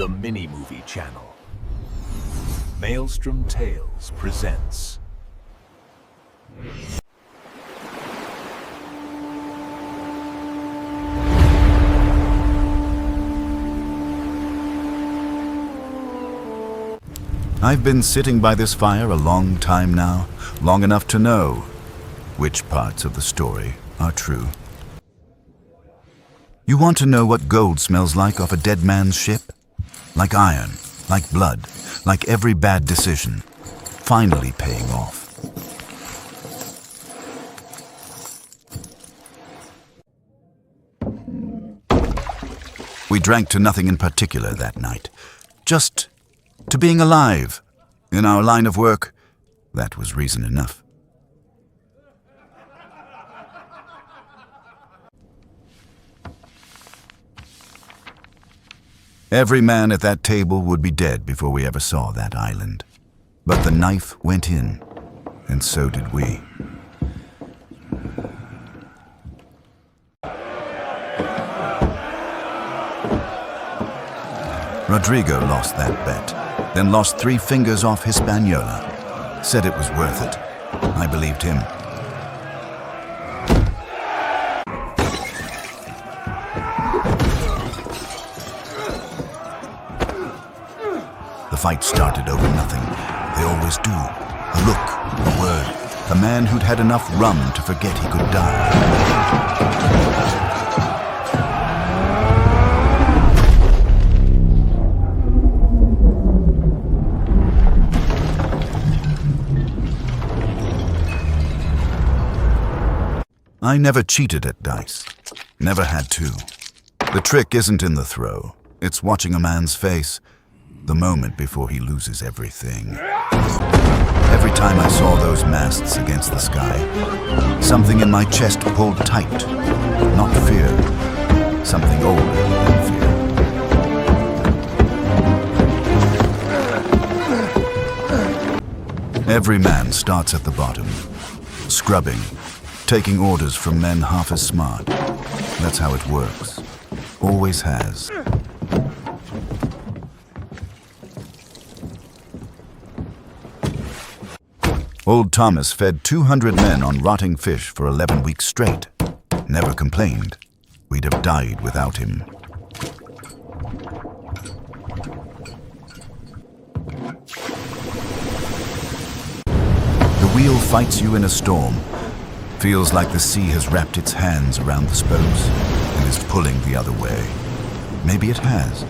the Mini-Movie Channel. Maelstrom Tales presents I've been sitting by this fire a long time now, long enough to know which parts of the story are true. You want to know what gold smells like off a dead man's ship? Like iron, like blood, like every bad decision, finally paying off. We drank to nothing in particular that night, just to being alive. In our line of work, that was reason enough. Every man at that table would be dead before we ever saw that island. But the knife went in, and so did we. Rodrigo lost that bet, then lost 3 fingers off Hispaniola. Said it was worth it. I believed him. The fight started over nothing. They always do. A look, a word. A man who'd had enough rum to forget he could die. I never cheated at dice. Never had to. The trick isn't in the throw. It's watching a man's face, the moment before he loses everything. Every time I saw those masts against the sky, something in my chest pulled tight. Not fear, something older than fear. Every man starts at the bottom, scrubbing, taking orders from men half as smart. That's how it works. Always has. Old Thomas fed 200 men on rotting fish for 11 weeks straight. Never complained. We'd have died without him. The wheel fights you in a storm. Feels like the sea has wrapped its hands around the spokes and is pulling the other way. Maybe it has.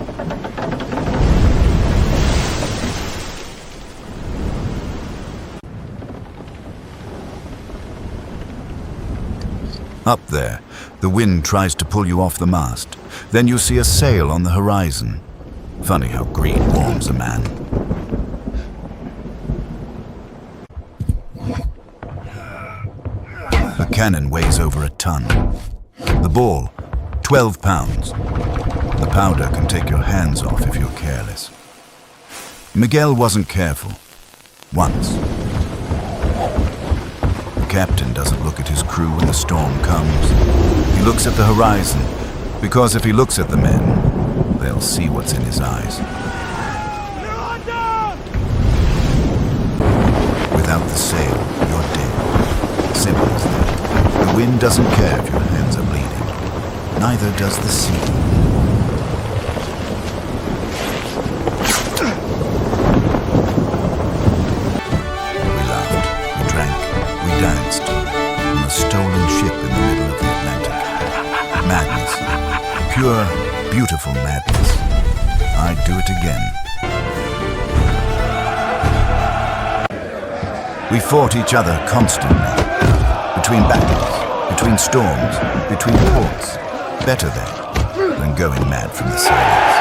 Up there, the wind tries to pull you off the mast. Then you see a sail on the horizon. Funny how greed warms a man. The cannon weighs over a ton. The ball, 12 pounds. The powder can take your hands off if you're careless. Miguel wasn't careful. Once. The captain doesn't look at his crew when the storm comes. He looks at the horizon, because if he looks at the men, they'll see what's in his eyes. Without the sail, you're dead. Simple as that. The wind doesn't care if your hands are bleeding. Neither does the sea. We laughed, we drank, we danced on a stolen ship in the middle of the Atlantic. Madness. Pure, beautiful madness. I'd do it again. We fought each other constantly. Between battles, between storms, between ports. Better then than going mad from the sails.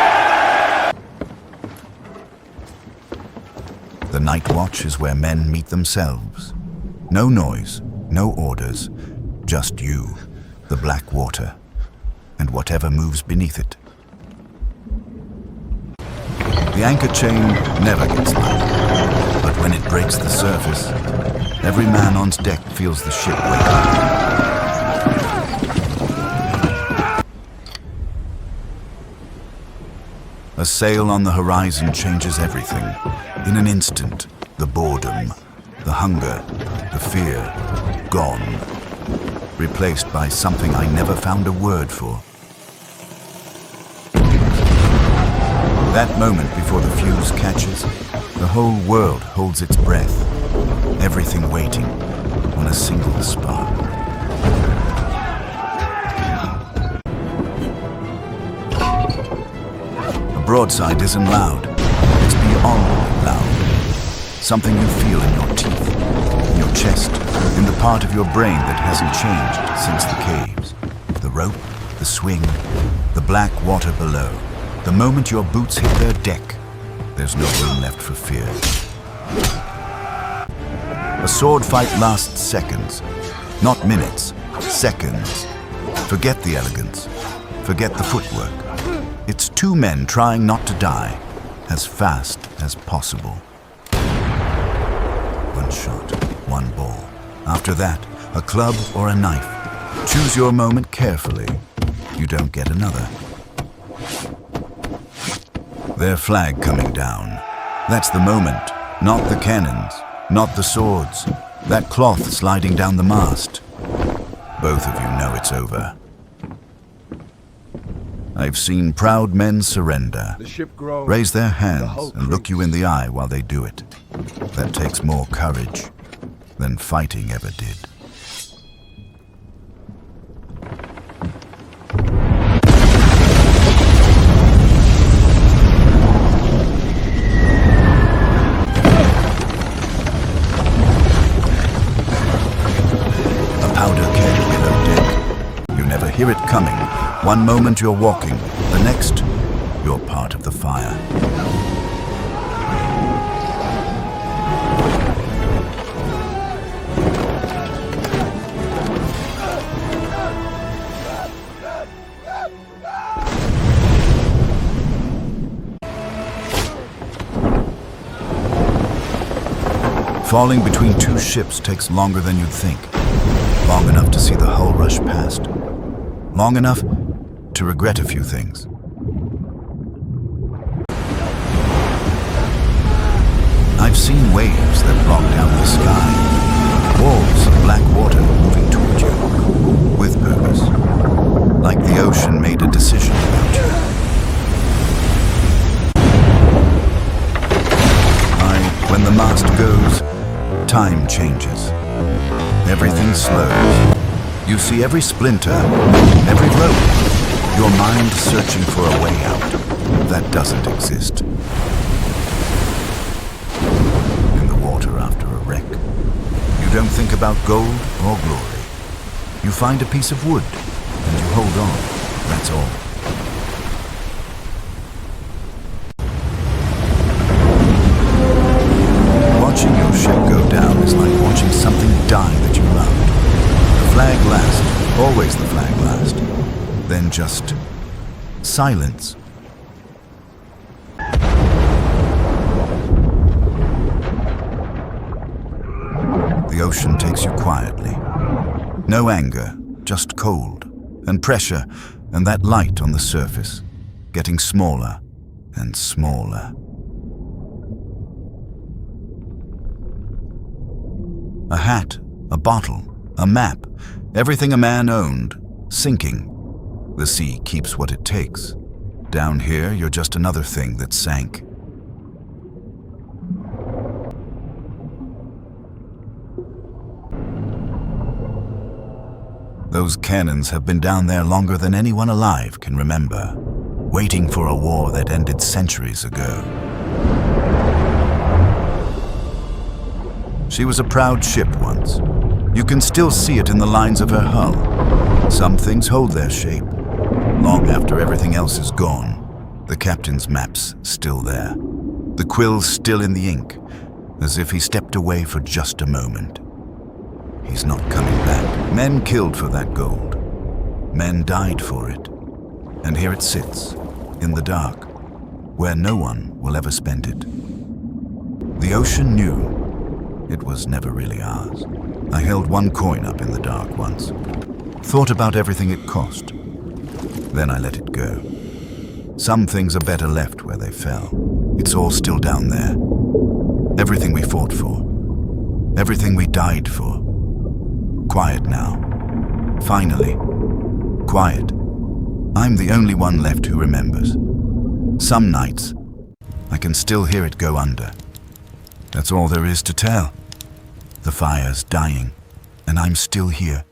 The night watch is where men meet themselves. No noise, no orders, just you, the black water, and whatever moves beneath it. The anchor chain never gets light, but when it breaks the surface, every man on deck feels the ship wake up. A sail on the horizon changes everything. In an instant, the boredom, the hunger, the fear, gone. Replaced by something I never found a word for. That moment before the fuse catches, the whole world holds its breath. Everything waiting on a single spark. A broadside isn't loud. It's beyond loud. Something you feel in your teeth, in your chest, in the part of your brain that hasn't changed since the caves. The rope, the swing, the black water below. The moment your boots hit their deck, there's no room left for fear. A sword fight lasts seconds, not minutes, seconds. Forget the elegance, forget the footwork. It's two men trying not to die, as fast as possible. One shot, one ball. After that, a club or a knife. Choose your moment carefully. You don't get another. Their flag coming down. That's the moment. Not the cannons, not the swords. That cloth sliding down the mast. Both of you know it's over. I've seen proud men surrender, The ship grows. raise their hands hull and look you in the eye while they do it. That takes more courage than fighting ever did. Hear it coming. One moment you're walking, the next, you're part of the fire. Falling between two ships takes longer than you'd think. Long enough to see the hull rush past. Long enough to regret a few things. I've seen waves that block down the sky, walls of black water moving toward you, with purpose, like the ocean made a decision about you. When the mast goes, time changes. Everything slows. You see every splinter, every rope. Your mind searching for a way out that doesn't exist. In the water after a wreck, you don't think about gold or glory. You find a piece of wood and you hold on. That's all. Watching your ship go down is like watching something die that you loved. The flag last, always the flag last. Then just silence. The ocean takes you quietly. No anger, just cold and pressure and that light on the surface, getting smaller and smaller. A hat, a bottle, a map, everything a man owned, sinking. The sea keeps what it takes. Down here, you're just another thing that sank. Those cannons have been down there longer than anyone alive can remember, waiting for a war that ended centuries ago. She was a proud ship once. You can still see it in the lines of her hull. Some things hold their shape. Long after everything else is gone, the captain's map's still there. The quill's still in the ink, as if he stepped away for just a moment. He's not coming back. Men killed for that gold. Men died for it. And here it sits, in the dark, where no one will ever spend it. The ocean knew it was never really ours. I held one coin up in the dark once. Thought about everything it cost. Then I let it go. Some things are better left where they fell. It's all still down there. Everything we fought for. Everything we died for. Quiet now. Finally. Quiet. I'm the only one left who remembers. Some nights, I can still hear it go under. That's all there is to tell. The fire's dying, and I'm still here,